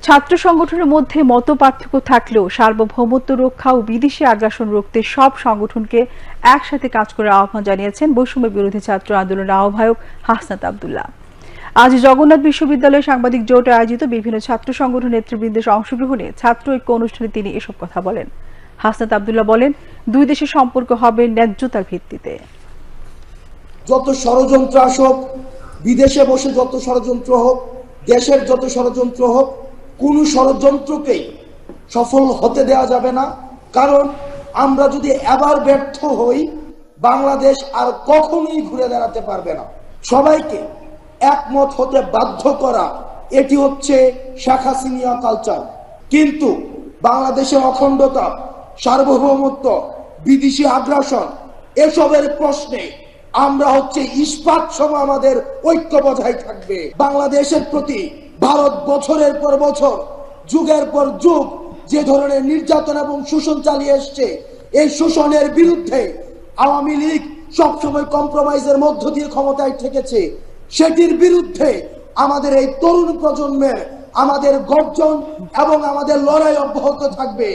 ছাত্র সংগঠনের মধ্যে মতপার্থক্য থাকলেও সার্বভৌমত্ব রক্ষা ও বিদেশি আগ্রাসন রুখতে সব সংগঠনকে একসাথে কাজ করার আহ্বান জানিয়েছেন বৈষম্য বিরোধী ছাত্র আন্দোলনের আহ্বায়ক হাসনাত আব্দুল্লাহ। আজ জগন্নাথ বিশ্ববিদ্যালয়ে সাংবাদিক জোট আয়োজিত বিভিন্ন ছাত্র সংগঠন নেতৃবৃন্দের অংশগ্রহণে ছাত্র ঐক্য অনুষ্ঠানে তিনি এসব কথা বলেন। হাসনাত আব্দুল্লাহ বলেন, দুই দেশের সম্পর্ক হবে ন্যায্যতার ভিত্তিতে। যত ষড়যন্ত্র আসুক, বিদেশে বসে যত ষড়যন্ত্র হোক, দেশের যত ষড়যন্ত্র হোক, কোন ষড়যন্ত্রকেই সফল হতে দেওয়া যাবে না। কারণ আমরা যদি এবার ব্যর্থ হই, বাংলাদেশ আর কখনোই ঘুরে দাঁড়াতে পারবে না। সবাইকে একমত হতে বাধ্য করা, এটি হচ্ছে শেখ হাসিনা কালচার। কিন্তু বাংলাদেশের অখণ্ডতা, সার্বভৌমত্ব, বিদেশি আগ্রাসন এসবের প্রশ্নে আমরা হচ্ছে ইস্পাত সম আমাদের ঐক্য বজায় থাকবে। বাংলাদেশের প্রতি ভারত বছরের পর বছর, যুগের পর যুগ যে ধরনের নির্যাতন এবং শোষণ চালিয়ে এসছে, এই শোষণের বিরুদ্ধে আওয়ামী লীগ সবসময় কম্প্রোমাইজের মধ্য দিয়ে ক্ষমতায় ঠেকেছে। সেটির বিরুদ্ধে আমাদের এই তরুণ প্রজন্মের আমাদের গর্জন এবং আমাদের লড়াই অব্যাহত থাকবে।